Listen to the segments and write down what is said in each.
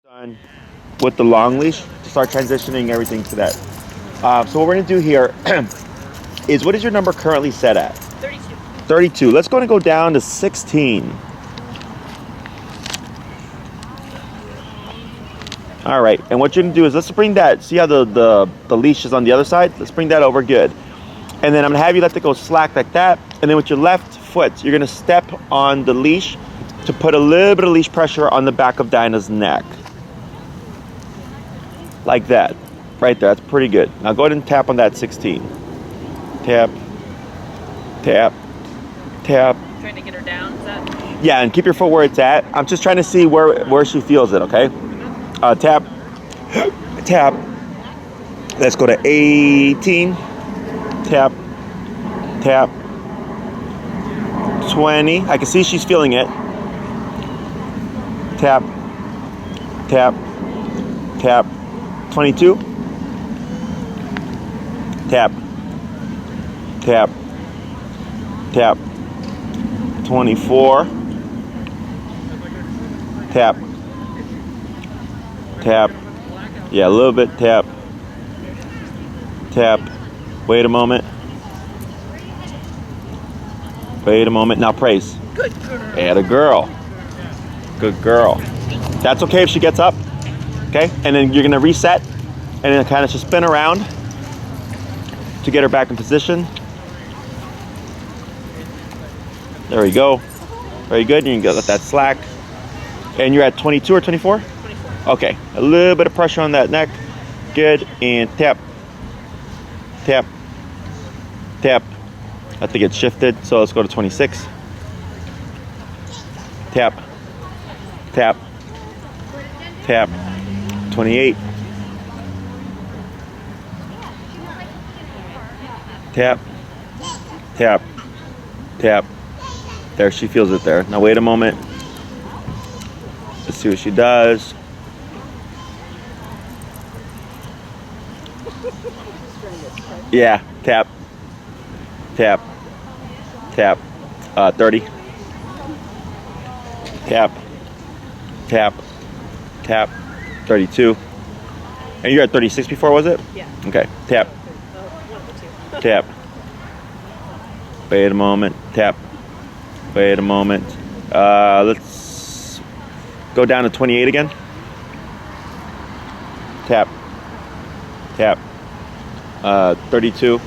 Done with the long leash to start transitioning everything to that. So what we're going to do here is, what is your number currently set at? 32. 32. Let's go down to 16. All right, and what you're going to do is, let's bring that, see how the leash is on the other side? Let's bring that over, good. And then I'm going to have you let it go slack like that, and then with your left foot, you're going to step on the leash to put a little bit of leash pressure on the back of Dinah's neck. Like that, right there. That's pretty good. Now go ahead and tap on that 16. Tap, tap, tap. Trying to get her down, is that? Yeah, and keep your foot where it's at. I'm just trying to see where she feels it, okay? Tap, tap. Let's go to 18. Tap, tap. 20. I can see she's feeling it. Tap, tap, tap. 22. Tap, tap, tap. 24. Tap, tap. Yeah, a little bit. Tap, tap. Wait a moment. Wait a moment. Now praise. Good girl. Atta girl. Good girl. That's okay if she gets up. Okay, and then you're gonna reset and then kind of just spin around to get her back in position. There we go. Very good. You can let that slack. And you're at 22 or 24? 24. Okay, a little bit of pressure on that neck. Good. And tap, tap, tap. I think it's shifted, so let's go to 26. Tap, tap, tap. 28. Tap, tap, tap. There, she feels it there. Now wait a moment. Let's see what she does. Yeah, tap, tap, tap. 30. Tap, tap, tap. 32. And you're at 36 before, was it? Yeah. Okay. Tap. One of the two. Tap. Wait a moment. Tap. Wait a moment. Let's go down to 28 again. Tap. Tap. 32.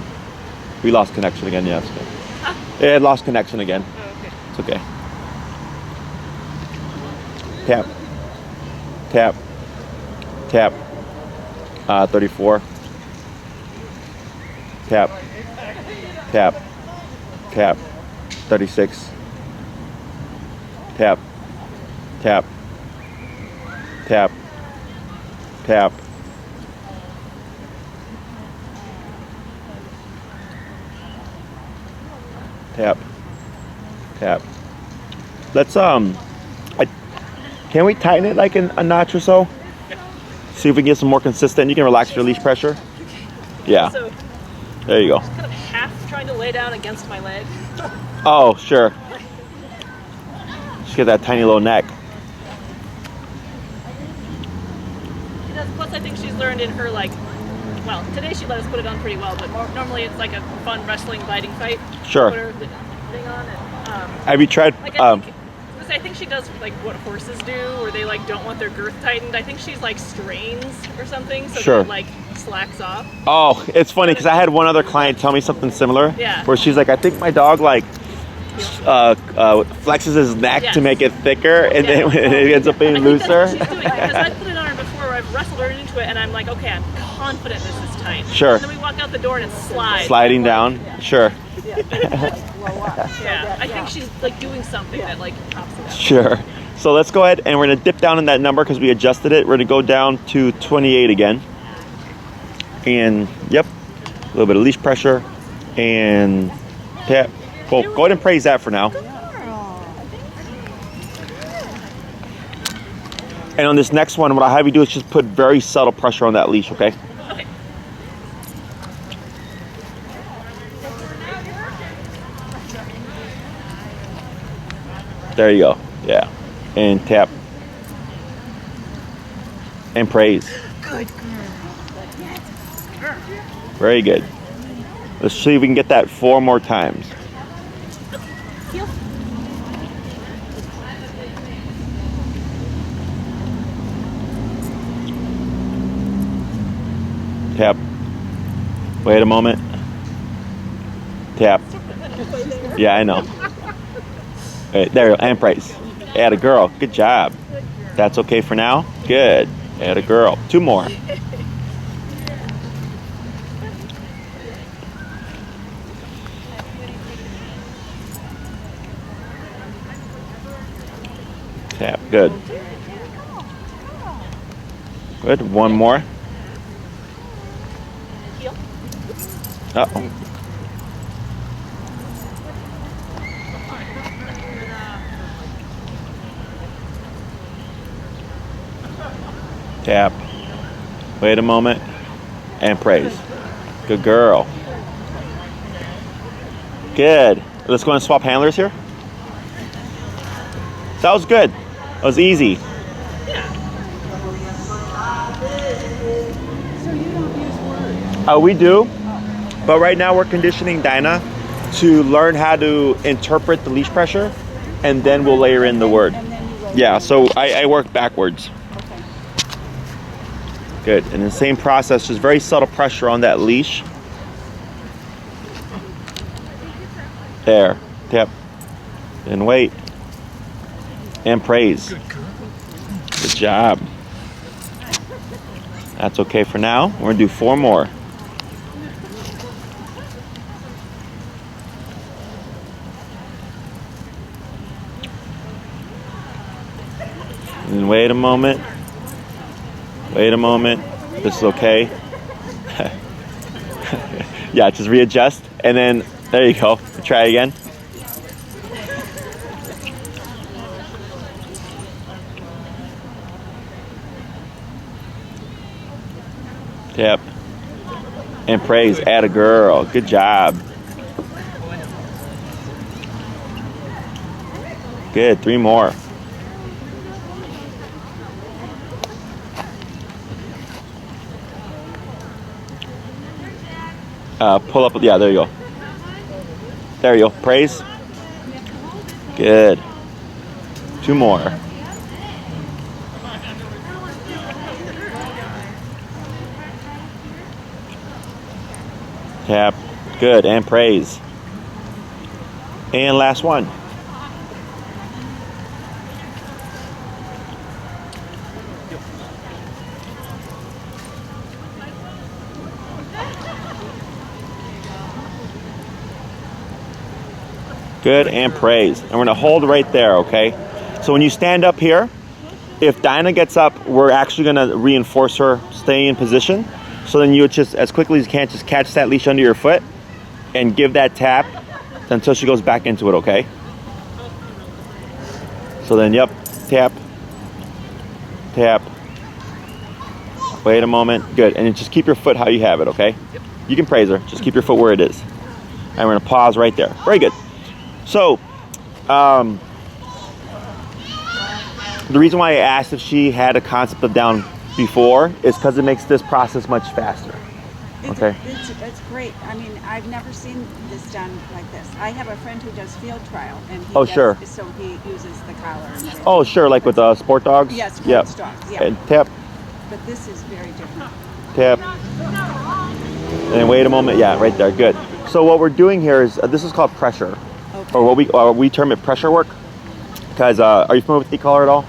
We lost connection again. Yeah, it's okay. It lost connection again. Oh, okay. It's okay. Tap. Tap. Tap. 34. Tap. Tap. Tap. 36. Tap. Tap. Tap. Tap. Tap. Tap. Let's can we tighten it like a notch or so? See if we can get some more consistent. You can relax your leash pressure. Yeah. So, There you go. kind of half trying to lay down against my leg. Oh, sure. She's got that tiny little neck. She does. Plus, I think she's learned in her, like, well, today she let us put it on pretty well, but normally it's like a fun wrestling biting fight. Sure. Put her thing on and, Have you tried? like, I think she does like what horses do, where they like don't want their girth tightened. I think she's like strains or something, so Sure. that it, like slacks off. Oh, it's funny because I had one other client tell me something similar. Yeah. Where she's like, I think my dog like flexes his neck to Yes. make it thicker, and Yeah. then it ends up being I think looser. that's what she's doing, because I put it on her before, where I've wrestled her into it, and I'm like, okay, I'm confident this is tight. Sure. And then we walk out the door and it slides. Sliding down. Sure. Yeah, I think she's like doing something that like pops it out. Sure. So let's go ahead and we're gonna dip down in that number because we adjusted it. We're gonna go down to 28 again. And yep, a little bit of leash pressure and tap. Well, go ahead and praise that for now. And on this next one, what I'll have you do is just put very subtle pressure on that leash, okay? Okay. There you go. Yeah. And tap. and praise. Good girl. Very good. Let's see if we can get that 4 more times. Heel. Tap. Wait a moment. Tap. Yeah, I know. Wait, there you go. And praise. Add a girl. Good job. That's okay for now? Good. Add a girl. 2 more. Tap. Good. Good. 1 more. Heel. Uh-oh. Tap. Wait a moment. And praise. Good girl. Good. Let's go and swap handlers here. That was good. That was easy. So you don't use words? We do. But right now we're conditioning Dinah to learn how to interpret the leash pressure, and then we'll layer in the word. And then you roll. Yeah, so I work backwards. Okay. Good. And the same process, just very subtle pressure on that leash. There. Tap. And wait. And praise. Good job. That's okay for now. We're going to do 4 more. And wait a moment. Wait a moment. This is okay. Yeah, just readjust. And then, there you go. Try again. Tap. And praise. Add a girl. Good job. Good. 3 more. Pull up. Yeah, there you go. There you go. Praise. Good. 2 more. Tap. Good. And praise. And last one. Good, and praise. And we're gonna hold right there, okay? So when you stand up here, if Dinah gets up, we're actually gonna reinforce her staying in position. So then you would just, as quickly as you can, just catch that leash under your foot and give that tap until she goes back into it, okay? So then, yep, tap, tap. Wait a moment, good. And then just keep your foot how you have it, okay? You can praise her, just keep your foot where it is. And we're gonna pause right there. Very good. So, the reason why I asked if she had a concept of down before is because it makes this process much faster. Okay. It's great. I mean, I've never seen this done like this. I have a friend who does field trial, and he does, sure. So he uses the collar. And everything. Oh, sure, like with sport dogs? Yes, yep. sports dogs. Yeah. And tap, But this is very different. tap. And wait a moment. Yeah, right there. Good. So what we're doing here is, this is called pressure. Okay. Or we term it pressure work. Because, are you familiar with e-collar at all?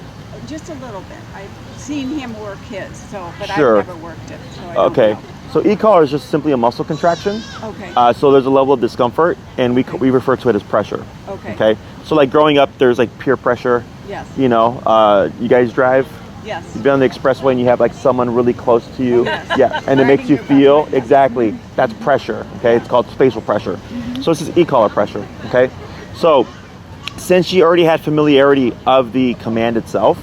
Just a little bit. I've seen him work his, but Sure. I've never worked it. So I don't Okay. know. So e-collar is just simply a muscle contraction. Okay. So there's a level of discomfort, and we refer to it as pressure. Okay. Okay. So like growing up, there's like peer pressure. Yes. You know, you guys drive. Yes. You've been on the expressway and you have like someone really close to you. Yes. Yeah. And it makes you Riding your bike. feel exactly. That's pressure. Okay. It's called spatial pressure. So this is e-collar pressure. Okay. So since she already had familiarity of the command itself,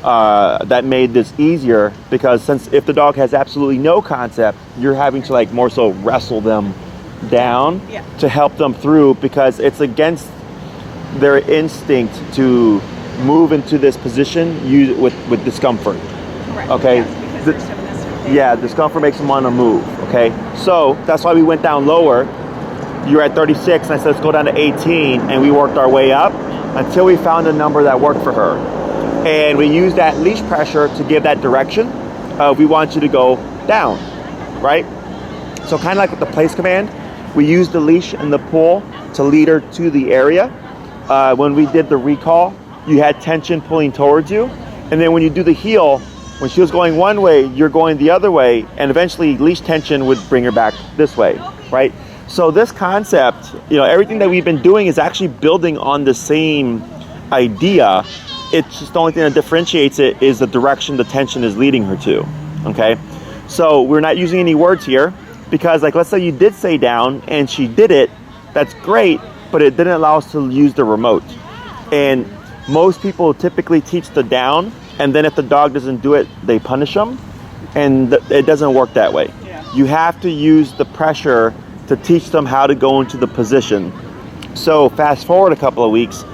that made this easier, because since if the dog has absolutely no concept, you're having to like more so wrestle them down Yeah. to help them through, because it's against their instinct to move into this position with discomfort. Correct. Okay. Yes, Yeah, discomfort makes them want to move, okay? So that's why we went down lower. You were at 36, and I said, let's go down to 18, and we worked our way up until we found a number that worked for her. And we used that leash pressure to give that direction of we want you to go down, right? So kind of like with the place command, we used the leash and the pull to lead her to the area. When we did the recall, you had tension pulling towards you. And then when you do the heel, when she was going one way, you're going the other way, and eventually leash tension would bring her back this way, right? So this concept, you know, everything that we've been doing is actually building on the same idea. It's just the only thing that differentiates it is the direction the tension is leading her to, okay? So we're not using any words here because, like, let's say you did say down and she did it, that's great, but it didn't allow us to use the remote. And most people typically teach the down, and then if the dog doesn't do it, they punish them, and it doesn't work that way. Yeah. You have to use the pressure to teach them how to go into the position. So fast forward a couple of weeks,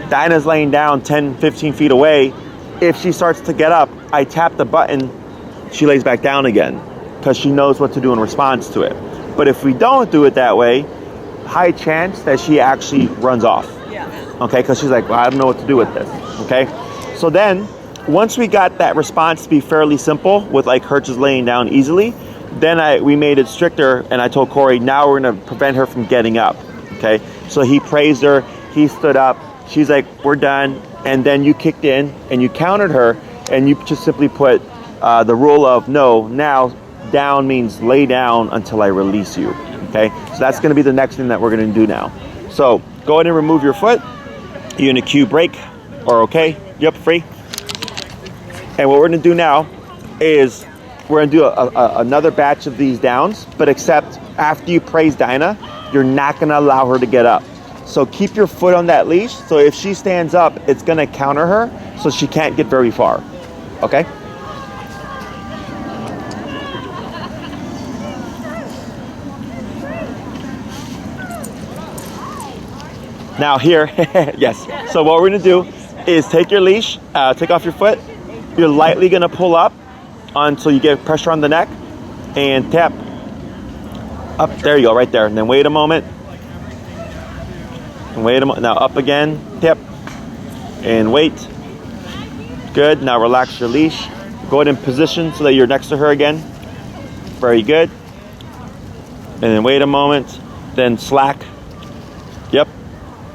Dinah's laying down 10, 15 feet away. If she starts to get up, I tap the button, she lays back down again because she knows what to do in response to it. But if we don't do it that way, high chance that she actually runs off. Yeah. Okay, because she's like, well, I don't know what to do with this. Okay, so then once we got that response to be fairly simple with like her just laying down easily, then we made it stricter, and I told Corey, now we're gonna prevent her from getting up. Okay, so he praised her, he stood up, she's like, we're done, and then you kicked in and you countered her, and you just simply put the rule of no, now down means lay down until I release you. Okay, so that's gonna be the next thing that we're gonna do now. So go ahead and remove your foot. You're in a cue break or okay? Yep, free. And what we're gonna do now is we're gonna do another batch of these downs, but except after you praise Dinah, you're not gonna allow her to get up. So keep your foot on that leash. So if she stands up, it's gonna counter her so she can't get very far, okay? Now here, yes. So what we're gonna do is take your leash, take off your foot. You're lightly gonna pull up until you get pressure on the neck and tap up. There you go, right there. And then wait a moment. And wait a moment. Now up again, tap and wait. Good. Now relax your leash. Go ahead and position so that you're next to her again. Very good. And then wait a moment. Then slack. Yep.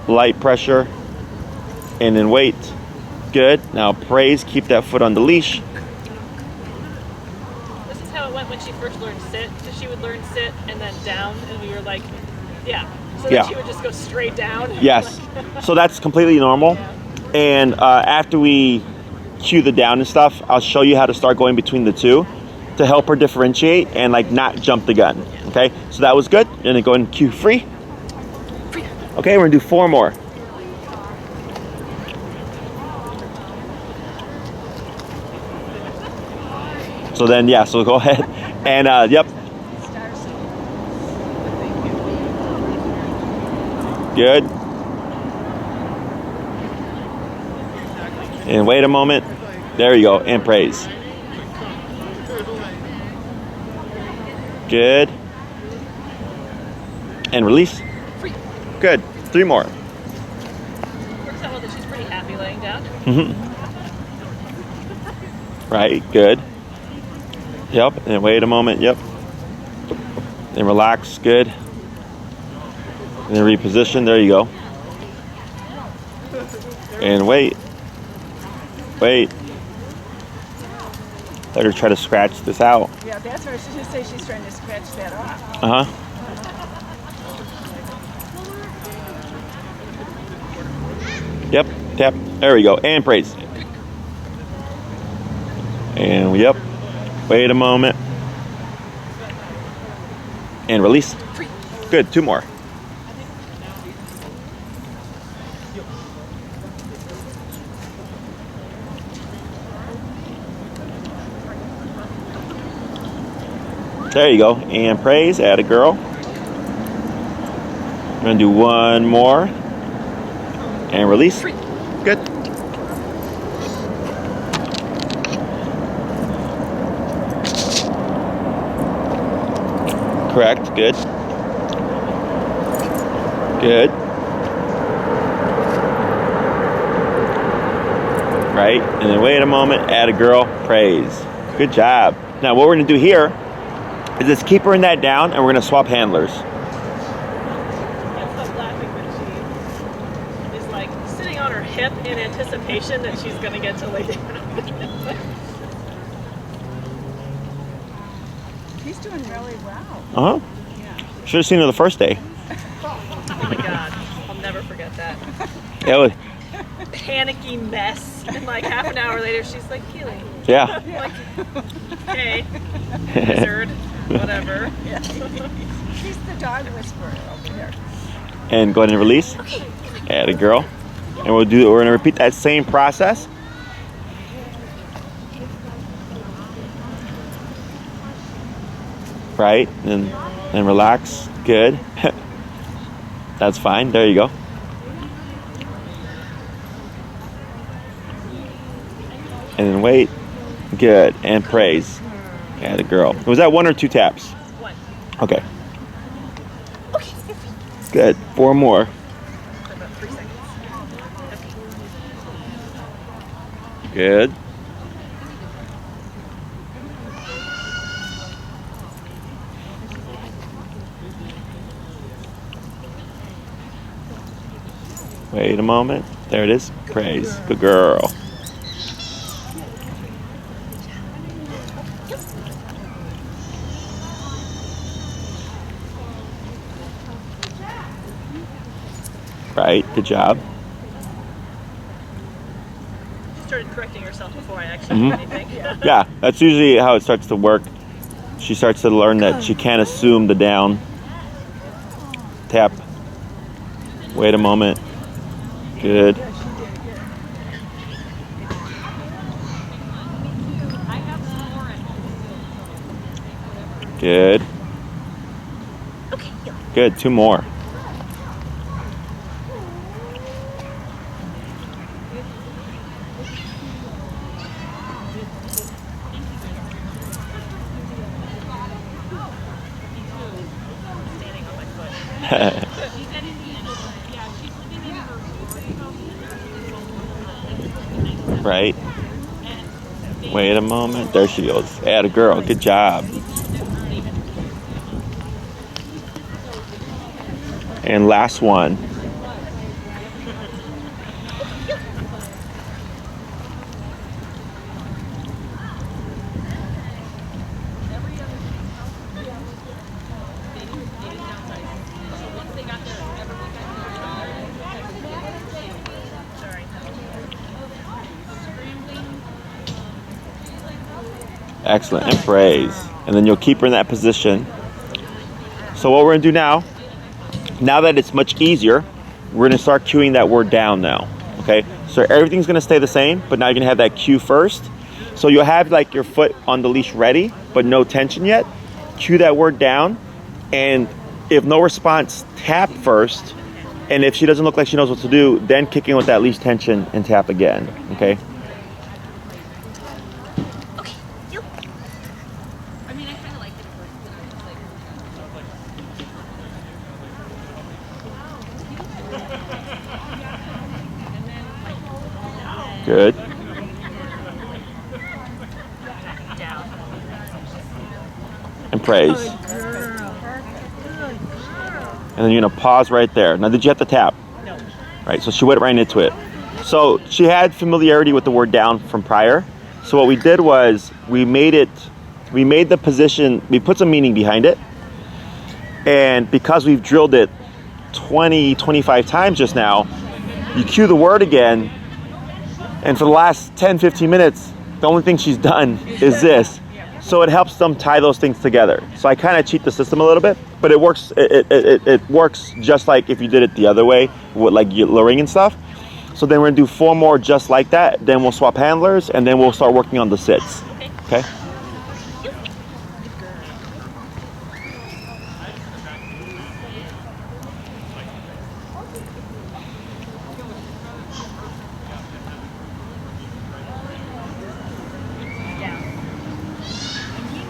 Light pressure. And then wait. Good. Now praise. Keep that foot on the leash. This is how it went when she first learned sit. So she would learn sit and then down, and we were like, yeah. So then she would just go straight down. Yes. So that's completely normal. Yeah. And after we cue the down and stuff, I'll show you how to start going between the two to help her differentiate and like not jump the gun. Okay. So that was good. And then go and cue free. Okay. We're gonna do 4 more. So then, yeah, so go ahead and, yep. Good. And wait a moment. There you go, and praise. Good. And release. Good. 3 more. Works out well that she's pretty happy laying down. Right, good. Yep, and wait a moment, yep. And relax, good. And then reposition, there you go. And wait. Wait. Let her try to scratch this out. Yeah, that's what she should say. She's trying to scratch that off. Uh-huh. Yep, tap. There we go, and praise. And yep. Wait a moment. And release. Good, 2 more. There you go. And praise, add a girl. I'm gonna do 1 more. And release. Good. Correct. Good. Good. Right. And then wait a moment. Add a girl. Praise. Good job. Now what we're going to do here is just keep her in that down, and we're going to swap handlers. I can't stop laughing when she is like sitting on her hip in anticipation that she's gonna get to lay down. He's doing really well. Uh-huh. Yeah. Should have seen her the first day. Oh my god, I'll never forget that. It was, Panicky mess, and like half an hour later, she's like, Keely. yeah. Like, hey, wizard, whatever. Yeah. She's the dog whisperer over here. And go ahead and release. Add a girl. And we're going to repeat that same process. Right, and relax. Good. That's fine. There you go. And then wait. Good. And praise. Add a girl. Was that 1 or 2 taps? 1. Okay. Good. 4 more. For about 3 seconds. Good. Wait a moment. There it is. Praise. Good girl. Right. Good job. She started correcting herself before I actually did anything. Yeah, that's usually how it starts to work. She starts to learn that she can't assume the down. Tap. Wait a moment. Good. Good. Good. 2 more. Standing on my foot. Right. Wait a moment. There she goes. Add a girl. Good job. And last one. Excellent. And praise. And then you'll keep her in that position. So what we're going to do now that it's much easier, we're going to start cueing that word down now. Okay? So everything's going to stay the same, but now you're going to have that cue first. So you'll have like your foot on the leash ready, but no tension yet. Cue that word down. And if no response, tap first. And if she doesn't look like she knows what to do, then kick in with that leash tension and tap again. Okay? Good. And praise. And then you're going to pause right there. Now, did you have to tap? No. Right, so she went right into it. So she had familiarity with the word down from prior. So what we did was we made the position, we put some meaning behind it. And because we've drilled it 20, 25 times just now, you cue the word again. And for the last 10, 15 minutes, the only thing she's done is this. So it helps them tie those things together. So I kind of cheat the system a little bit, but it works. It works just like if you did it the other way with like luring and stuff. So then we're gonna do 4 more just like that. Then we'll swap handlers, and then we'll start working on the sits. Okay.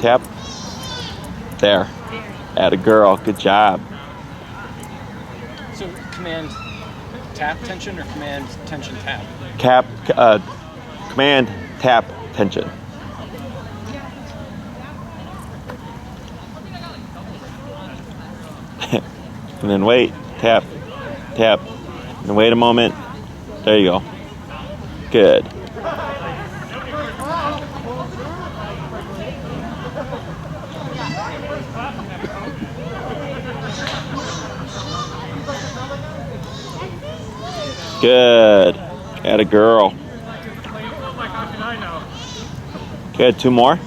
Tap. There. Atta girl. Good job. So command tap tension or command tension tap? Command tap tension. And then wait, tap, tap, and wait a moment. There you go. Good. Good. Atta girl. Good. 2 more.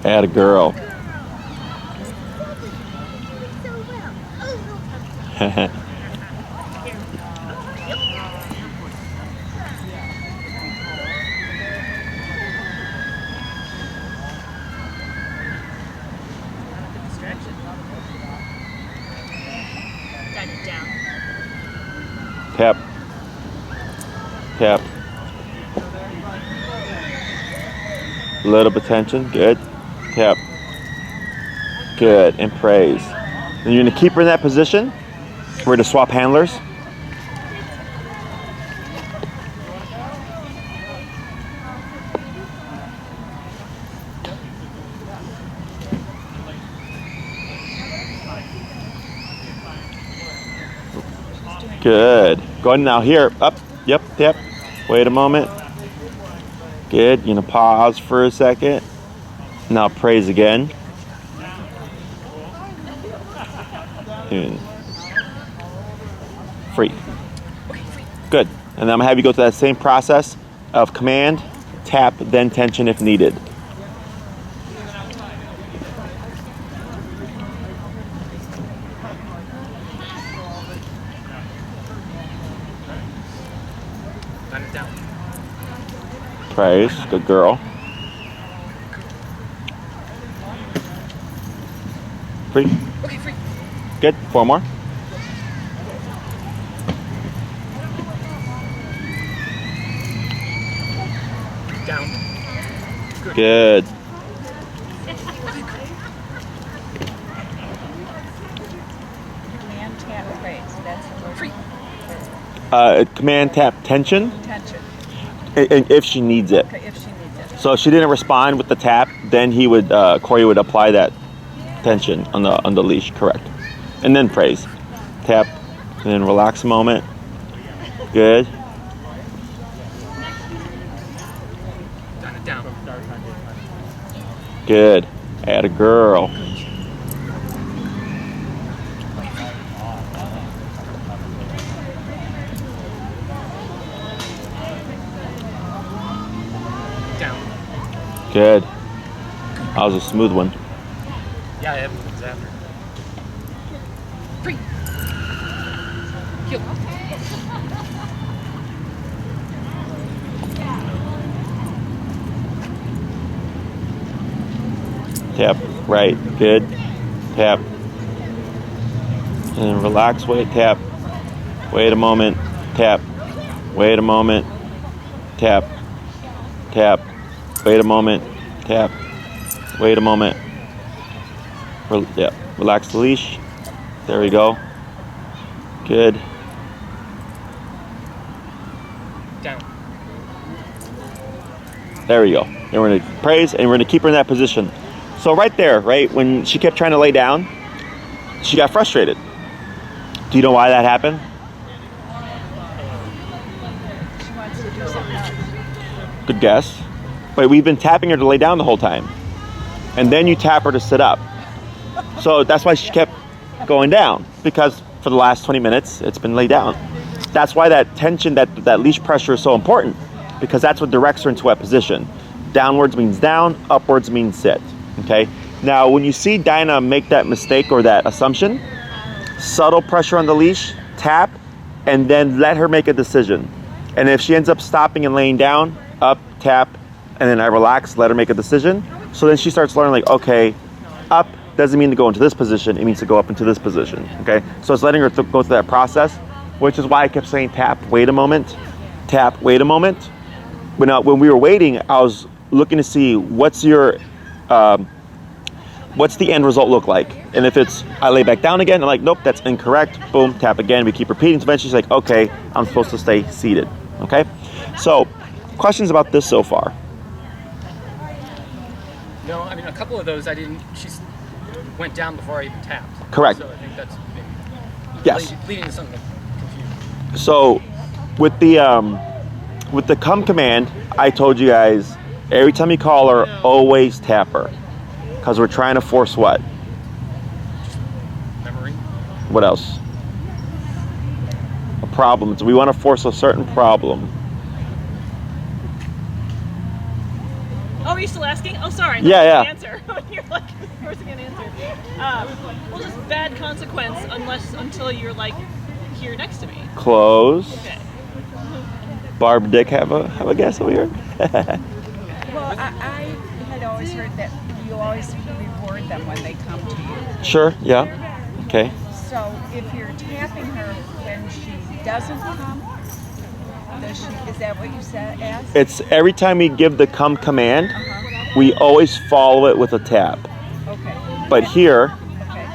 Atta girl. Tap. Tap. A little bit tension. Good. Tap. Good. And praise. And you're going to keep her in that position. We're going to swap handlers. Good. Go ahead now here. Up. Yep. Tap. Wait a moment. Good. You're going to pause for a second. Now praise again. And free. Good. And then I'm going to have you go through that same process of command, tap, then tension if needed. Praise. Good girl. Free. Okay, free. Good. 4 more. Down. Good. Command tap praise. That's the word. Free. Command tap tension Tension. if she needs it. Okay, if she needs it. So if she didn't respond with the tap, then he would Corey would apply that tension on the leash, correct? And then praise, tap, and then relax a moment. Good. Down. Good. Atta girl. Down. Good. That was a smooth one. Yeah, everything's after. Free. Heel. Tap, right, good. Tap. And relax, wait, tap. Wait a moment, tap. Wait a moment, tap. Tap. Wait a moment, tap. Wait a moment. Yeah, relax the leash. There we go. Good. Down. There we go. And we're going to praise, and we're going to keep her in that position. So right there, right, when she kept trying to lay down, she got frustrated. Do you know why that happened? She wants to do something else. Good guess. But we've been tapping her to lay down the whole time. And then you tap her to sit up. So that's why she kept going down, because for the last 20 minutes, it's been laid down. That's why that tension, that leash pressure is so important, because that's what directs her into what position. Downwards means down, upwards means sit, okay? Now, when you see Dinah make that mistake or that assumption, subtle pressure on the leash, tap, and then let her make a decision. And if she ends up stopping and laying down, up, tap, and then I relax, let her make a decision. So then she starts learning, like, okay, up, doesn't mean to go into this position. It means to go up into this position, okay? So it's letting her go through that process, which is why I kept saying tap, wait a moment, tap, wait a moment. When we were waiting, I was looking to see what's the end result look like. And if it's, I lay back down again, I'm like, nope, that's incorrect. Boom, tap again. We keep repeating. So eventually she's like, okay, I'm supposed to stay seated, okay? So, questions about this so far? No, I mean, a couple of those she went down before I even tapped. Correct. So I think that's maybe Yes. leading to something confusion. So, with the come command, I told you guys, every time you call her, always tap her. Because we're trying to force what? Memory. What else? A problem. So we want to force a certain problem. Oh, are you still asking? Oh, sorry. Yeah. Answer. You're like forcing an answer. Well, just bad consequence until you're like here next to me. Close. Okay. Barb, Dick, have a guess over here. Well, I had always heard that you always reward them when they come to you. Sure. Yeah. Okay. So if you're tapping her when she doesn't come, is that what you asked? It's every time we give the come command, we always follow it with a tap. Okay. But here,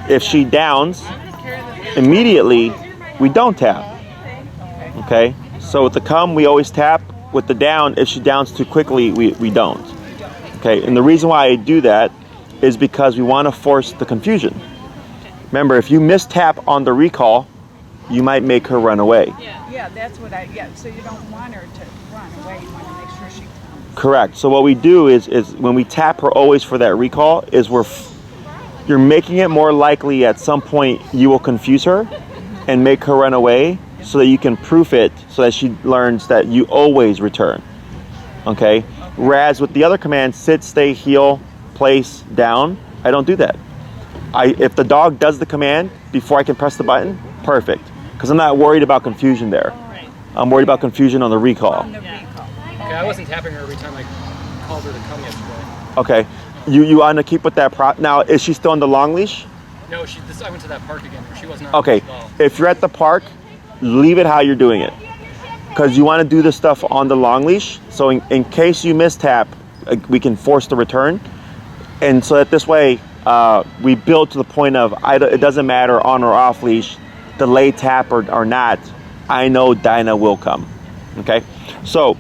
if she downs, immediately we don't tap. Okay? So with the come, we always tap. With the down, if she downs too quickly, we don't. Okay? And the reason why I do that is because we want to force the confusion. Remember, if you miss tap on the recall, you might make her run away. Yeah, that's what so you don't want her to run away, you want to make sure she comes. Correct. So what we do is when we tap her always for that recall, is you're making it more likely at some point you will confuse her and make her run away so that you can proof it so that she learns that you always return. Okay? Whereas with the other command, sit, stay, heel, place, down, I don't do that. If the dog does the command before I can press the button, perfect. Because I'm not worried about confusion there. Right. I'm worried about confusion on the recall. Okay, I wasn't tapping her every time I called her to come yesterday. Okay. You want to keep with that now, is she still on the long leash? No, I went to that park again where she was not. Okay. If you're at the park, leave it how you're doing it. Because you want to do this stuff on the long leash. So in case you miss tap, we can force the return. And so that this way, we build to the point of it doesn't matter on or off leash, delay tap or not, I know Dinah will come. Okay? So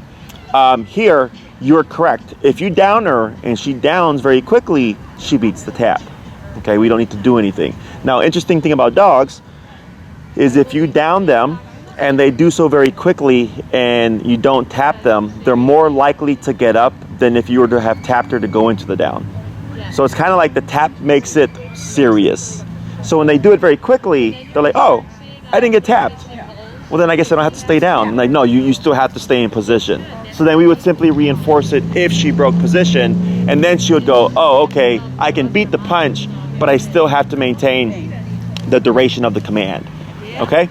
here, you're correct. If you down her and she downs very quickly, she beats the tap. Okay? We don't need to do anything. Now, interesting thing about dogs is if you down them and they do so very quickly and you don't tap them, they're more likely to get up than if you were to have tapped her to go into the down. So it's kind of like the tap makes it serious. So when they do it very quickly, they're like, oh, I didn't get tapped. Well, then I guess I don't have to stay down. Like, no, you still have to stay in position. So then we would simply reinforce it if she broke position, and then she would go, oh, okay, I can beat the punch, but I still have to maintain the duration of the command. Okay?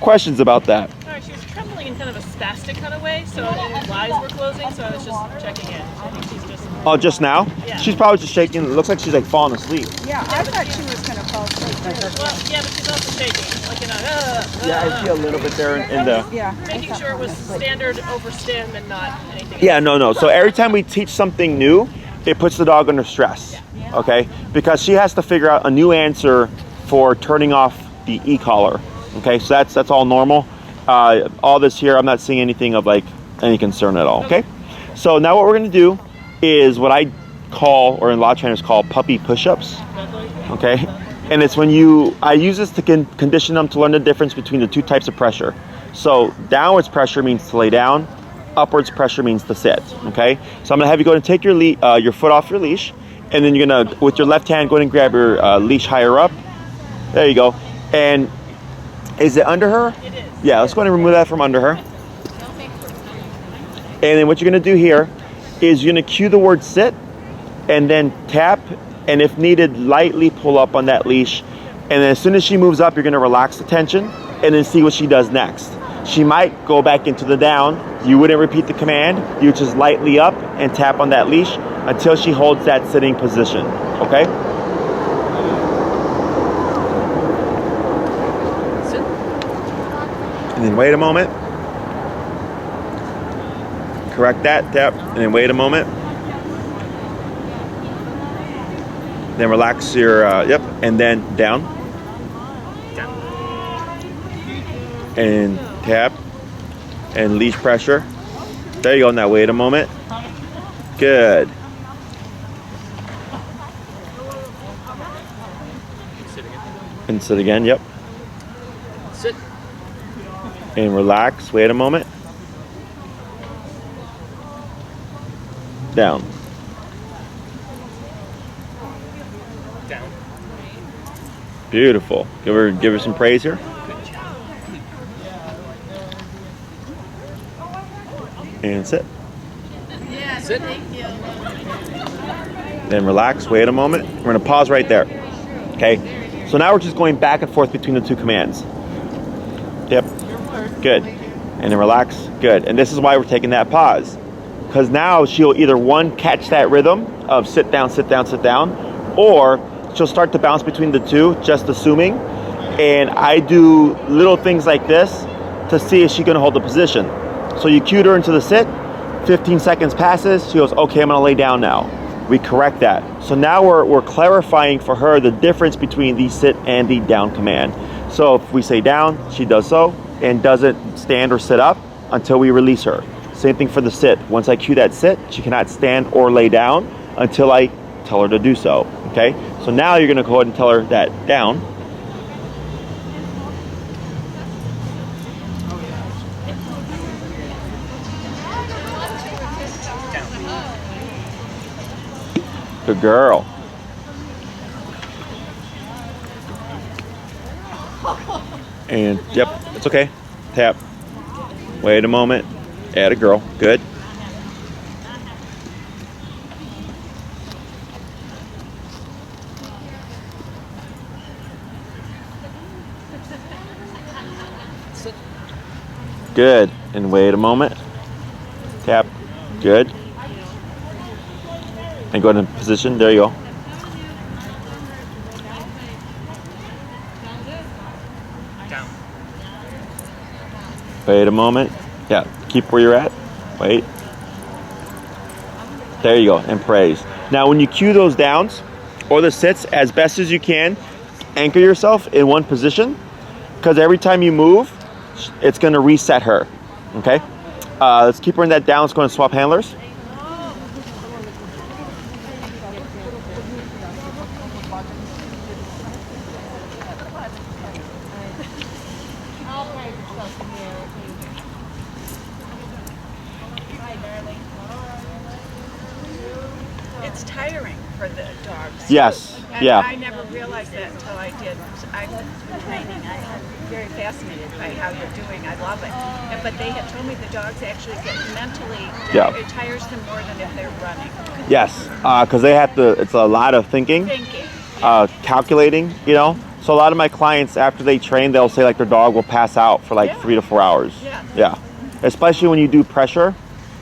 Questions about that? All right, she was trembling in kind of a spastic kind of way, so her eyes were closing, so I was just checking in. I think she's just... Oh, just now? Yeah. She's probably just shaking. It looks like she's like falling asleep. Yeah, I thought she was going to fall asleep. Well, yeah, but she's also shaking. Like, Yeah, I see a little bit there in the... Yeah. making sure it was standard overstand and not anything Yeah, no. So every time we teach something new, it puts the dog under stress, okay? Because she has to figure out a new answer for turning off the e-collar, okay? So that's all normal. All this here, I'm not seeing anything of like any concern at all, okay? So now what we're gonna do is what I call, or in a lot of trainers call, puppy push-ups, okay? And it's when I use this to condition them to learn the difference between the two types of pressure. So downwards pressure means to lay down, upwards pressure means to sit, okay? So I'm gonna have you go and take your foot off your leash, and then you're gonna, with your left hand, go ahead and grab your leash higher up. There you go. And is it under her? It is. Yeah, let's go ahead and remove that from under her. And then what you're gonna do here is you're gonna cue the word sit, and then tap, and if needed, lightly pull up on that leash. And then as soon as she moves up, you're gonna relax the tension, and then see what she does next. She might go back into the down. You wouldn't repeat the command. You would just lightly up and tap on that leash until she holds that sitting position, okay? then wait a moment. Correct that, tap, and then wait a moment. Then relax your, yep, and then down. And tap, and leash pressure. There you go, now wait a moment. Good. Sit again. And sit again, yep. Sit. And relax, wait a moment. Down. Down. Beautiful. Give her some praise here. And sit. Sit. Then relax, wait a moment. We're gonna pause right there. Okay? So now we're just going back and forth between the two commands. Yep. Good. And then relax. Good. And this is why we're taking that pause. Because now she'll either one, catch that rhythm of sit down, sit down, sit down, or she'll start to bounce between the two, just assuming. And I do little things like this to see if she's gonna hold the position. So you cued her into the sit, 15 seconds passes, she goes, okay, I'm gonna lay down now. We correct that. So now we're clarifying for her the difference between the sit and the down command. So if we say down, she does so, and doesn't stand or sit up until we release her. Same thing for the sit. Once I cue that sit, she cannot stand or lay down until I tell her to do so, okay? So now you're gonna go ahead and tell her that down. Good girl. And yep, it's okay. Tap. Wait a moment. Add a girl. Good. Sit. Good. And wait a moment. Tap. Good. And go into position. There you go. Down. Wait a moment. Yeah. Keep where you're at. Wait. There you go. And praise. Now, when you cue those downs or the sits, as best as you can, anchor yourself in one position, because every time you move, it's going to reset her. Okay. Let's keep her in that down. Let's go and swap handlers. It's tiring for the dogs. Yes. And Yeah. I never realized that until I did. I'm training. I'm very fascinated by how you're doing. I love it. But they had told me the dogs actually get mentally, Yeah. it tires them more than if they're running. Yes. Because they have to. It's a lot of thinking. Thinking. Calculating, you know. So a lot of my clients, after they train, they'll say like their dog will pass out for like Yeah. 3 to 4 hours. Yeah. Yeah. Especially when you do pressure,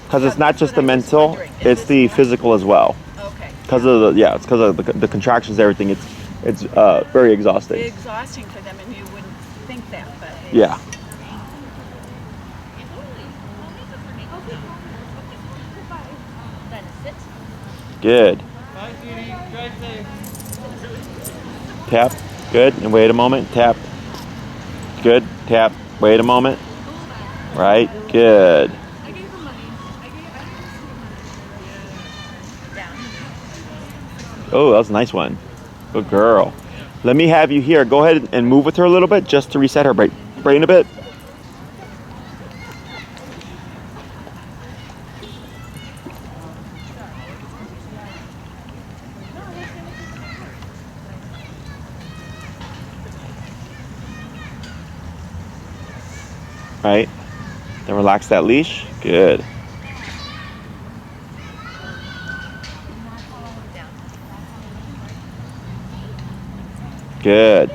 because Yeah, it's not that's just what the I was mental, wondering. Is it's this the not- physical as well. Okay. Because of it's because of the contractions, everything. It's very exhausting. Exhausting for them, and you wouldn't think that, but Yeah. Good. Tap. Good. And wait a moment. Tap. Good. Tap. Wait a moment. Right. Good. Oh, that was a nice one. Good girl. Let me have you here. Go ahead and move with her a little bit just to reset her brain a bit. Right. Then relax that leash. Good. Good.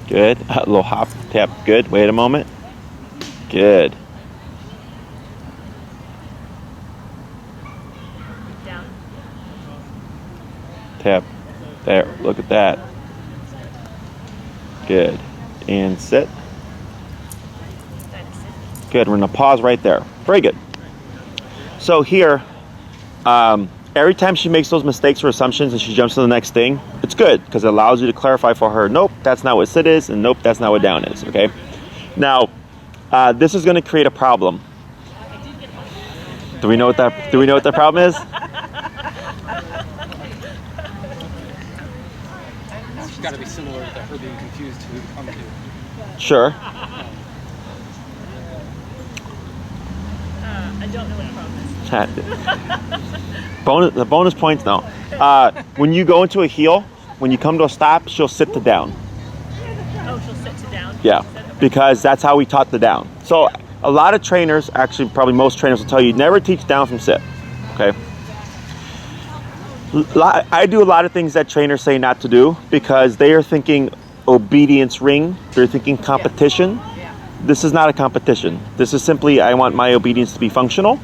Good. A little hop, tap. Good. Wait a moment. Good. Down. Tap. There, look at that. Good. And sit. Good, we're gonna pause right there. Very good. So here, every time she makes those mistakes or assumptions and she jumps to the next thing, it's good because it allows you to clarify for her, nope, that's not what sit is, and nope, that's not what down is, okay? Now, this is gonna create a problem. Do we know what that problem is? It's got to be similar to her being confused who to come to. Sure. I don't know what the problem is. The bonus points, no. When you go into a heel, when you come to a stop, she'll sit to down. Oh, she'll sit to down? Yeah, because that's how we taught the down. So a lot of trainers, actually probably most trainers will tell you, never teach down from sit, okay? I do a lot of things that trainers say not to do because they are thinking obedience ring, they're thinking competition. This is not a competition. This is simply, I want my obedience to be functional.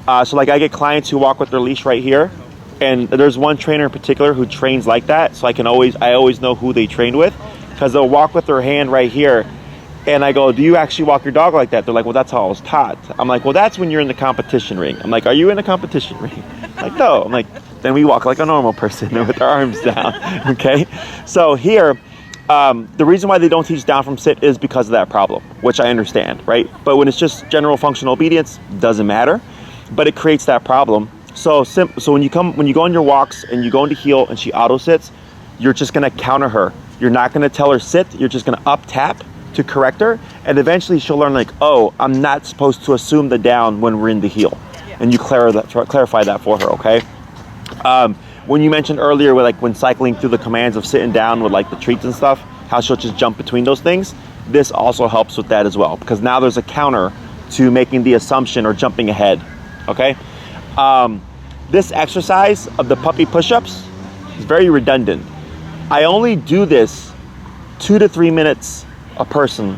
So like I get clients who walk with their leash right here, and there's one trainer in particular who trains like that, so I always know who they trained with, because they'll walk with their hand right here, and I go, do you actually walk your dog like that? They're like, well, that's how I was taught. I'm like, well, that's when you're in the competition ring. I'm like, are you in a competition ring? Like, no. I'm like, then we walk like a normal person with our arms down, okay? So here, the reason why they don't teach down from sit is because of that problem, which I understand, right? But when it's just general functional obedience, doesn't matter, but it creates that problem. So when you go on your walks and you go into heel and she auto sits, you're just gonna counter her. You're not gonna tell her sit, you're just gonna up tap to correct her, and eventually she'll learn like, oh, I'm not supposed to assume the down when we're in the heel. And you clarify that for her, okay? When you mentioned earlier with like when cycling through the commands of sitting down with like the treats and stuff, how she'll just jump between those things, this also helps with that as well, because now there's a counter to making the assumption or jumping ahead, okay? This exercise of the puppy push-ups is very redundant. I only do this 2 to 3 minutes a person,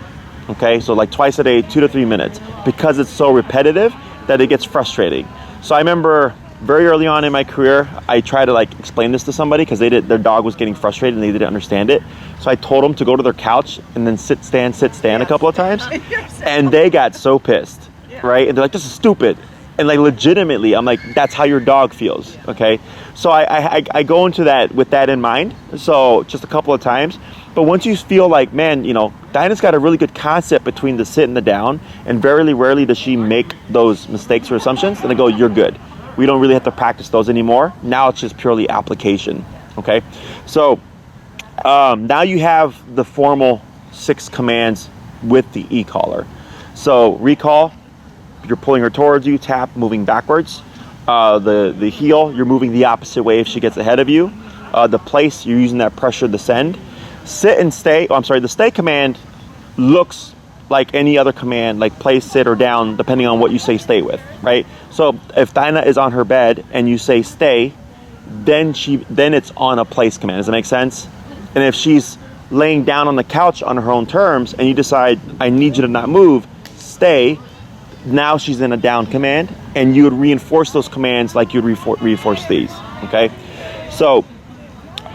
okay? So like twice a day, 2 to 3 minutes, because it's so repetitive that it gets frustrating. So I remember very early on in my career, I tried to like explain this to somebody because their dog was getting frustrated and they didn't understand it. So I told them to go to their couch and then sit, stand a couple of times. And they got so pissed, right? And they're like, this is stupid. And like legitimately, I'm like, that's how your dog feels, okay? So I go into that with that in mind. So just a couple of times. But once you feel like, man, you know, Dinah's got a really good concept between the sit and the down, and very rarely does she make those mistakes or assumptions, then I go, you're good. We don't really have to practice those anymore. Now it's just purely application, okay? So now you have the formal 6 commands with the e-collar. So recall, you're pulling her towards you, tap, moving backwards. The heel, you're moving the opposite way if she gets ahead of you. The place, you're using that pressure to send. Sit and stay, the stay command looks like any other command, like place, sit, or down, depending on what you say stay with, right? So if Dinah is on her bed and you say stay, then it's on a place command. Does that make sense? And if she's laying down on the couch on her own terms and you decide, I need you to not move, stay, now she's in a down command, and you would reinforce those commands like you'd reinforce these, okay? So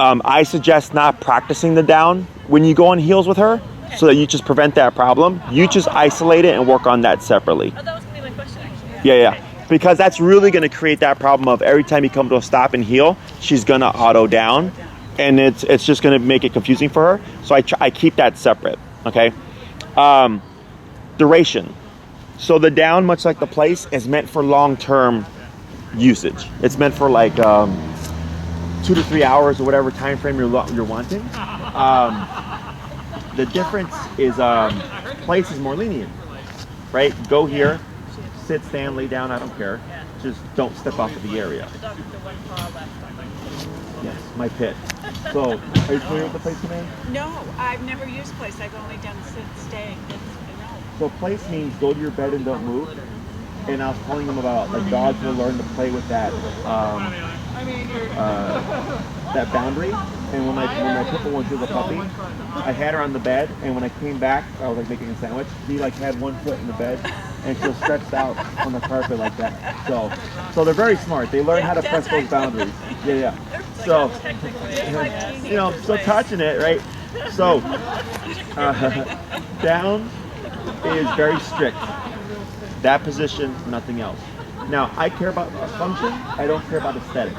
I suggest not practicing the down when you go on heels with her, so that you just prevent that problem. You just isolate it and work on that separately. Oh, that was gonna be my question actually. Yeah. Because that's really gonna create that problem of every time you come to a stop and heel, she's gonna auto down, and it's just gonna make it confusing for her. So I keep that separate, okay? Duration. So the down, much like the place, is meant for long-term usage. It's meant for like 2 to 3 hours or whatever time frame you're wanting. The difference is place is more lenient, right? Go here, sit, stand, lay down, I don't care. Just don't step off of the area. The dog with the one paw left. Yes, my pit. So, are you familiar with the place command? No, I've never used place. I've only done sit, stay. No. So place means go to your bed and don't move. And I was telling them about like dogs will learn to play with that that boundary. And when my purple one was a puppy, I had her on the bed, and when I came back, I was like making a sandwich. She like had one foot in the bed, and she'll stretched out on the carpet like that. So they're very smart. They learn how to press those boundaries. Yeah. So, Technically, you know, still touching it, right? So, down is very strict. That position, nothing else. Now, I care about function. I don't care about aesthetic.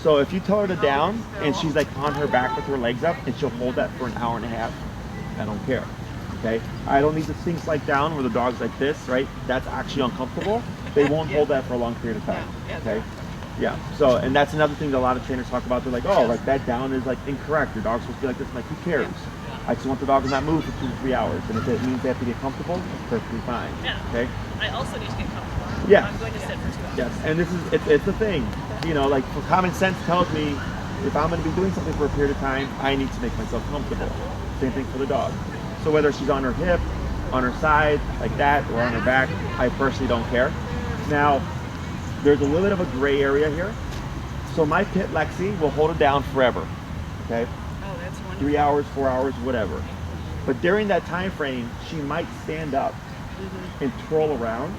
So if you tell her to down and she's like on her back with her legs up and she'll hold that for an hour and a half, I don't care. Okay? I don't need the things like down where the dog's like this, right? That's actually uncomfortable. They won't hold that for a long period of time. Okay? Yeah. So, and that's another thing that a lot of trainers talk about. They're like, oh, like that down is like incorrect. Your dog's supposed to be like this. I'm like, who cares? I just want the dog to not move for 2 to 3 hours. And if it means they have to get comfortable, it's perfectly fine. Yeah. Okay? I also need to get comfortable. Yeah. I'm going to sit for 2 hours. Yes. And this is, it's the thing. You know, like common sense tells me if I'm going to be doing something for a period of time, I need to make myself comfortable. Same thing for the dog. So whether she's on her hip, on her side, like that, or on her back, I personally don't care. Now, there's a little bit of a gray area here. So my pit Lexi will hold it down forever. Okay? Oh, that's wonderful. 3 hours, 4 hours, whatever. But during that time frame, she might stand up and twirl around,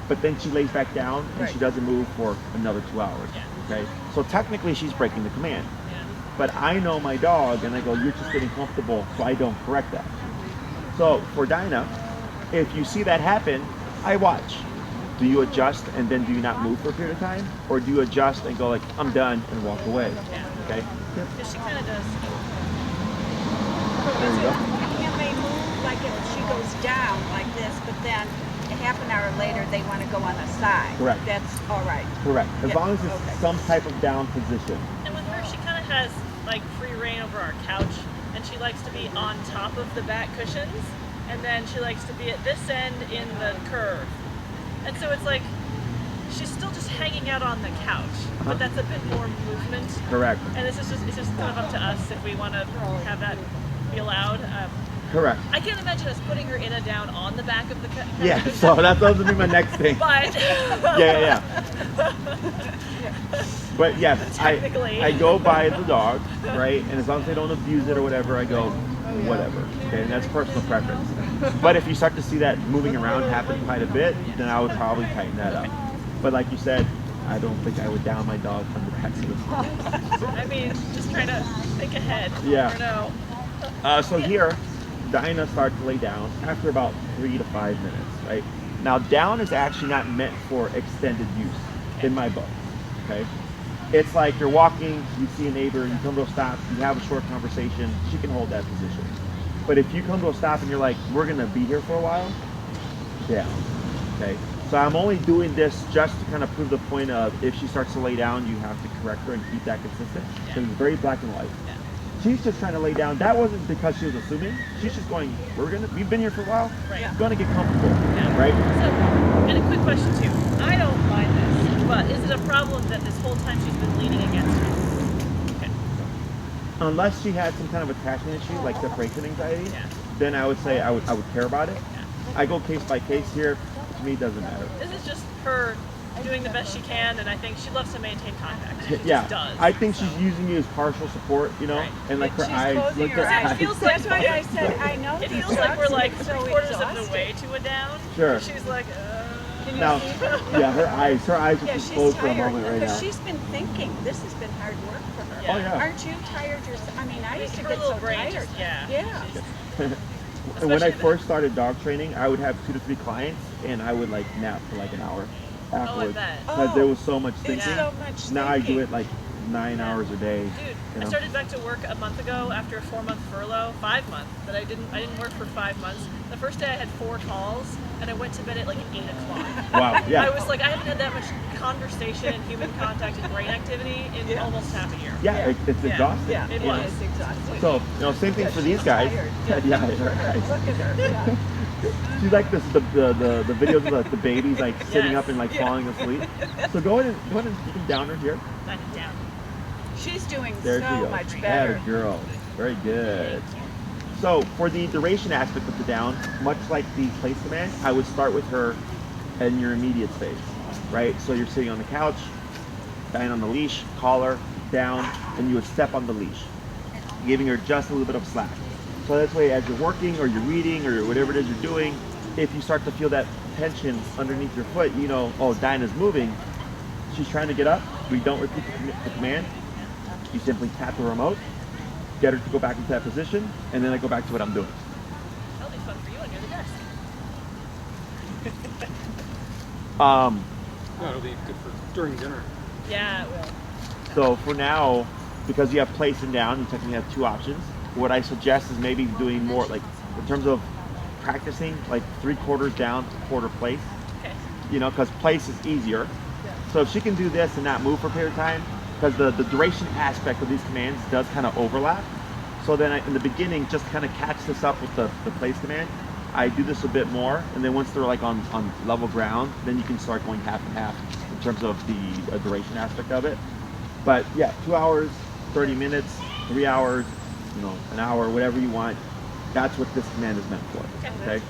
but then she lays back down and she doesn't move for another 2 hours. Okay? So technically she's breaking the command. But I know my dog and I go, you're just getting comfortable, so I don't correct that. So for Dinah, if you see that happen, I watch. Do you adjust and then do you not move for a period of time? Or do you adjust and go like, I'm done and walk away? Okay? Because she kind of does. There you go. Can they move like if she goes down like this, but then a half an hour later they want to go on the side? Correct. That's all right. Correct. As Yeah, long as it's okay. some type of down position. And with her, she kind of has like free reign over our couch, and she likes to be on top of the back cushions, and then she likes to be at this end in the curve. And so it's like she's still just hanging out on the couch, but that's a bit more movement. Correct. And it's just kind of up to us if we want to have that be allowed. Correct. I can't imagine us putting her in a down on the back of the couch. Yeah, so that's going to be my next thing. But Yeah. But yes, Technically. I go by the dog, right? And as long as they don't abuse it or whatever, I go, whatever. Okay, and that's personal preference. But if you start to see that moving around happen quite a bit, then I would probably tighten that up. But like you said, I don't think I would down my dog from the back of the I mean, just trying to think ahead. Yeah. You never know. So here, Dinah starts to lay down after about 3 to 5 minutes, right? Now, down is actually not meant for extended use in my book, okay? It's like you're walking, you see a neighbor, you come to a stop, you have a short conversation, she can hold that position. But if you come to a stop and you're like, we're gonna be here for a while, down, okay? So I'm only doing this just to kind of prove the point of if she starts to lay down, you have to correct her and keep that consistent. Because it's very black and white. She's just trying to lay down. That wasn't because she was assuming. She's just going, we've been here for a while. Right. Gonna get comfortable, Yeah. right? So, and a quick question too. I don't mind this, but is it a problem that this whole time she's been leaning against me? Okay. Unless she had some kind of attachment issue, like separation anxiety, Yeah. then I would say I would care about it. Yeah. I go case by case here. To me, it doesn't matter. This is just her doing the best she can, and I think she loves to maintain contact. She Yeah, just does. I think she's using you as partial support, you know, Right. and like her She's eyes. closing Look her at eyes. eyes. feels That's like- why I said I know It these feels like we're dogs like get so 3/4 of the exhausted. way to a down. Sure. She's like, Can you Now, see? yeah, her eyes are Yeah, just she's closed for a tired moment right because now. she's been thinking. This has been hard work for her. Yeah. Oh yeah. Aren't you tired yourself? I mean, I used to her get little so brain tired. just, yeah. Yeah. And when I Especially first started dog training, I would have 2 to 3 clients, and I would like nap for like an hour afterwards bet. because there was so much It's thinking. so much Now I do thinking. it like 9 hours a day. Dude, you I know. started back to work a month ago after a 4-month furlough, 5 months, but I didn't work for 5 months. The first day I had 4 calls, and I went to bed at like 8 o'clock. Wow, yeah. I was like, I haven't had that much conversation and human contact and brain activity in almost half a year. Yeah, it's Yeah. exhausting. Yeah, It it was. is exhausting. So, you know, same thing for these guys. tired. Yeah, right. Look at her. Yeah. She's like this, the videos of like, the babies like sitting Yes. up and like falling asleep. So go ahead and you can down her here. Back it down. She's doing There so she goes. much Atta better. girl. Very good. So for the duration aspect of the down, much like the place command, I would start with her in your immediate space, right? So you're sitting on the couch, down on the leash, collar, down, and you would step on the leash, giving her just a little bit of slack. So that's why as you're working or you're reading or whatever it is you're doing, if you start to feel that tension underneath your foot, you know, oh, Dinah's moving, she's trying to get up, we don't repeat the command, you simply tap the remote, get her to go back into that position, and then I go back to what I'm doing. That'll be fun for you under the desk. No, it'll be good for during dinner. Yeah, it will. So for now, because you have place and down, you technically have 2 options. What I suggest is maybe doing more, like in terms of practicing, like 3/4 down, 1/4 place. Okay. You know, because place is easier. So if she can do this and not move for a period of time, because the duration aspect of these commands does kind of overlap. So then in the beginning, just kind of catch this up with the place command. I do this a bit more, and then once they're like on level ground, then you can start going half and half in terms of the duration aspect of it. But yeah, 2 hours, 30 minutes, 3 hours, you know, an hour, whatever you want. That's what this command is meant for. Okay.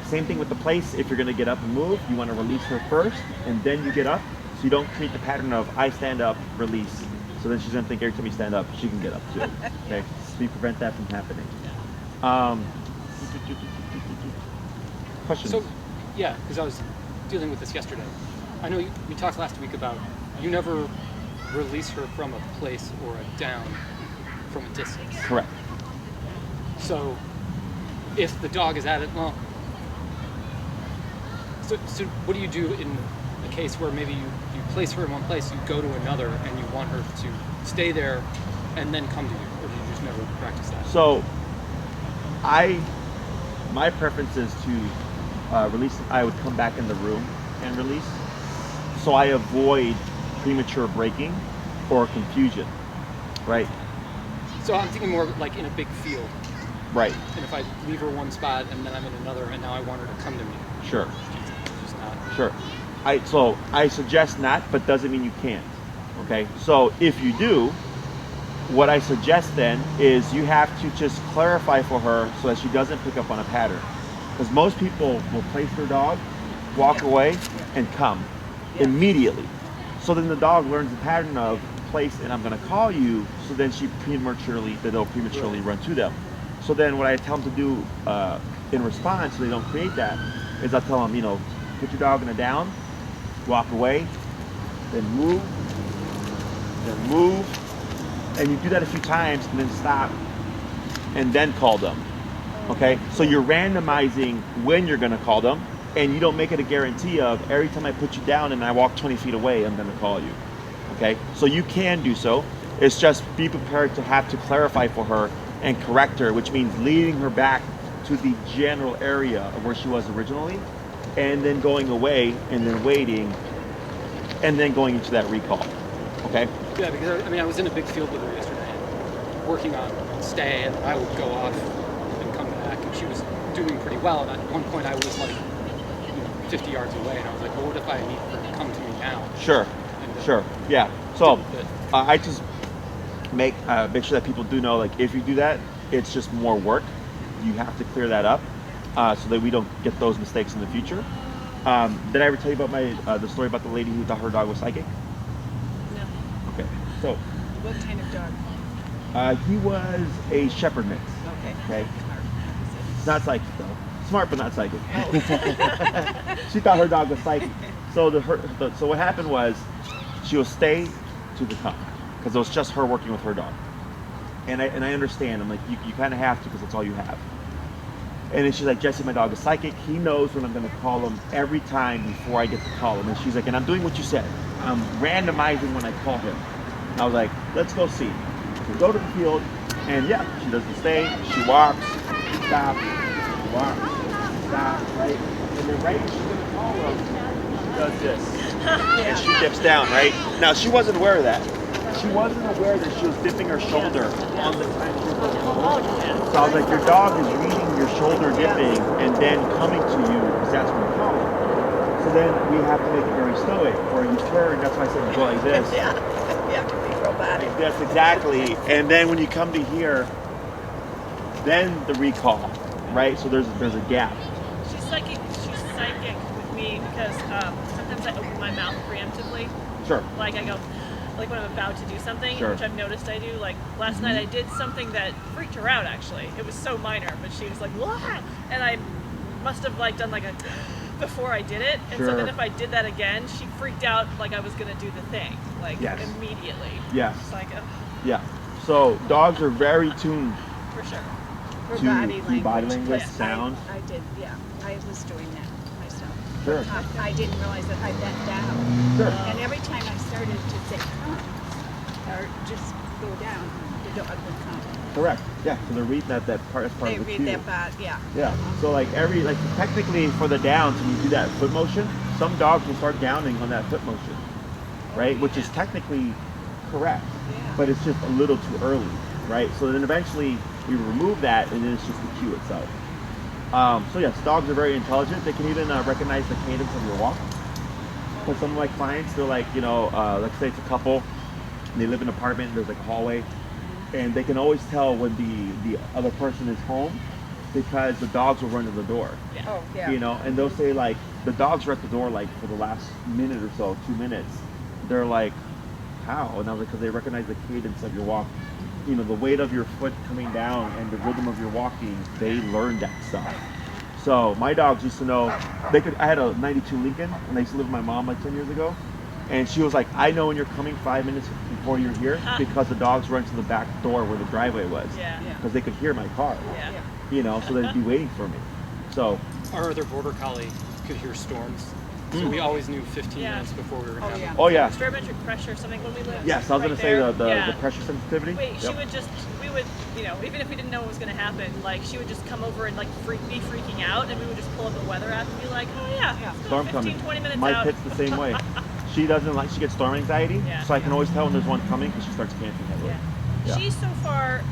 Same thing with the place. If you're going to get up and move, you want to release her first, and then you get up, so you don't create the pattern of I stand up, release. So then she's going to think every time you stand up, she can get up too. Okay. So you prevent that from happening. Questions? So, yeah, because I was dealing with this yesterday. I know we talked last week about you never release her from a place or a down from a distance. Correct. So, if the dog is at it, well, so what do you do in a case where maybe you place her in one place, you go to another, and you want her to stay there and then come to you, or do you just never practice that? So, my preference is to release. I would come back in the room and release, so I avoid premature breaking or confusion. Right. So I'm thinking more like in a big field. Right. And if I leave her one spot and then I'm in another, and now I want her to come to me. Sure. She's not. Sure. So I suggest not, but doesn't mean you can't. Okay. So if you do, what I suggest then is you have to just clarify for her so that she doesn't pick up on a pattern. Because most people will place their dog, walk away, and come immediately. So then the dog learns the pattern of place and I'm going to call you. So then they'll prematurely run to them. So then what I tell them to do in response, so they don't create that, is I'll tell them, put your dog in a down, walk away, then move, and you do that a few times and then stop and then call them. Okay? So you're randomizing when you're going to call them, and you don't make it a guarantee of every time I put you down and I walk 20 feet away, I'm going to call you. Okay? So you can do so. It's just be prepared to have to clarify for her and correct her, which means leading her back to the general area of where she was originally, and then going away, and then waiting, and then going into that recall. Okay? Yeah, because I was in a big field with her yesterday, working on stay, and I would go off and come back, and she was doing pretty well. And at one point, I was like 50 yards away, and I was like, well, what if I need her to come to me now? Sure. Sure. Yeah. So But I just make sure that people do know, like, if you do that, it's just more work. You have to clear that up so that we don't get those mistakes in the future. Did I ever tell you about the story about the lady who thought her dog was psychic? No. Okay. So What kind of dog? he was a shepherd mix. Okay. Okay. Not psychic though. Smart but not psychic. She thought her dog was psychic. So so what happened was she will stay to the come because it was just her working with her dog. And I understand. I'm like, you kind of have to because that's all you have. And then she's like, Jesse, my dog is psychic. He knows when I'm going to call him every time before I get to call him. And she's like, and I'm doing what you said. I'm randomizing when I call him. And I was like, let's go see. So we go to the field, and yeah, she doesn't stay. She walks, stop, walks, stop, right? And then right when she's going to call him, she does this. And she dips down, right? Now, she wasn't aware of that. She wasn't aware that she was dipping her shoulder on the time she was going to call him. So I was like, your dog is reading your shoulder dipping and then coming to you because that's when you call him. So then we have to make it very stoic, or you turn. That's why I said go like this. Yeah, you have to be robotic. That's exactly. And then when you come to here, then the recall, right? So there's a gap. She's psychic with me because sometimes I open my mouth preemptively. Sure. Like I go, like when I'm about to do something, Sure. which I've noticed I do. Like last night I did something that freaked her out actually. It was so minor, but she was like, what? And I must have like done like a before I did it, and so Sure. then if I did that again, she freaked out like I was gonna do the thing, like Yes. immediately. Yes. It's like, Yeah. So dogs are very tuned for sure. For to body language, Yes, sound. I did, yeah. I was doing that myself. Sure. I didn't realize that I bent down. Sure. And every time I started to say come, or just go down, the dog would come. Correct. Yeah. So they're reading that part as part They of the read cue. that body, yeah. Yeah. So like technically for the downs, when you do that foot motion, some dogs will start downing on that foot motion, right? Which is technically correct, Yeah. but it's just a little too early, right? So then eventually we remove that, and then it's just the cue itself. So yes, dogs are very intelligent. They can even recognize the cadence of your walk. For some of my clients, they're like, let's say it's a couple, and they live in an apartment, and there's like a hallway, and they can always tell when the other person is home because the dogs will run to the door. Yeah. Oh, yeah. And they'll say like the dogs are at the door like for the last minute or so, 2 minutes. They're like, how? And I was like, because they recognize the cadence of your walk. The weight of your foot coming down and the rhythm of your walking, they learned that stuff. So my dogs used to know, I had a 92 Lincoln, and I used to live with my mom like 10 years ago. And she was like, I know when you're coming 5 minutes before you're here because the dogs run to the back door where the driveway was. Yeah. Because they could hear my car, Yeah. so they'd be waiting for me. So, Our other border collie could hear storms, so we always knew 15 Yeah. minutes before we were going to have oh yeah. Barometric pressure, something when we lived. Yes, I was right going to say there. the pressure sensitivity. She Yep. we would, even if we didn't know what was going to happen, like she would just come over and like be freaking out, and we would just pull up the weather app and be like, oh yeah, it's Storm 15, coming. 20 minutes My out. pit's the same way. She gets storm anxiety, Yeah. so I can always tell when there's one coming because she starts panting heavily. Yeah. She's so far,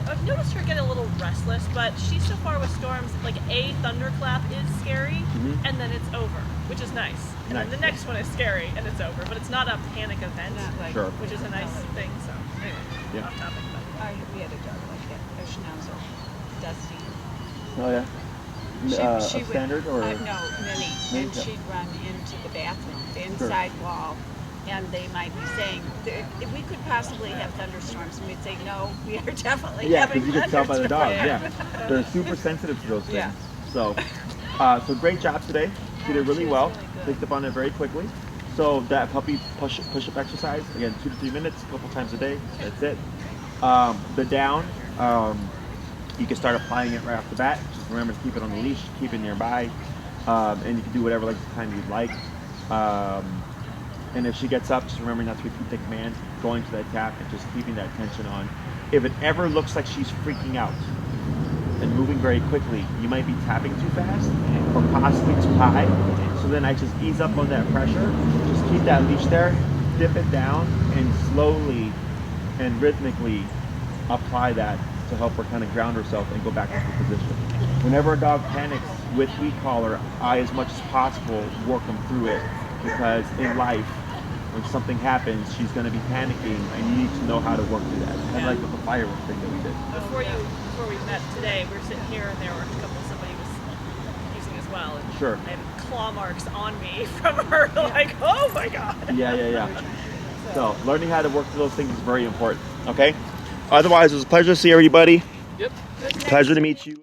I've noticed her get a little restless, but she's so far with storms, like a thunderclap is scary, and then it's over, which is nice. And then the next one is scary, and it's over, but it's not a panic event, Not like, Sure. which is a nice thing, so anyway, Yeah. off topic. But. we had a dog like that, a schnauzer, Dusty. Oh yeah. A standard or? No, Minnie. Minnie, And yeah. she'd run into the bathroom, the inside wall, and they might be saying, if we could possibly have thunderstorms, and we'd say, no, we are definitely Yeah, having because you can tell by the dogs. thunderstorms. Yeah, they're super sensitive to those things. Yeah. So, so great job today. You did really She was well. really good. Picked up on it very quickly. So that puppy push-up exercise again, 2 to 3 minutes, a couple times a day. That's it. The down, you can start applying it right off the bat. Just remember to keep it on the leash, keep it nearby, and you can do whatever length of time you'd like. And if she gets up, just remember not to repeat the command, going to that tap and just keeping that tension on. If it ever looks like she's freaking out and moving very quickly, you might be tapping too fast or possibly too high. So then I just ease up on that pressure, just keep that leash there, dip it down, and slowly and rhythmically apply that to help her kind of ground herself and go back into the position. Whenever a dog panics with weak collar, I, as much as possible, work them through it, because in life, when something happens, she's going to be panicking, and you need to know how to work through that. Kind of like with the firework thing that we did. Before we met today, we were sitting here, and there were a couple somebody was using as well. And Sure. I had claw marks on me from her, like, oh my god. Yeah. So learning how to work through those things is very important. Okay. Otherwise, it was a pleasure to see everybody. Yep. Pleasure to meet you.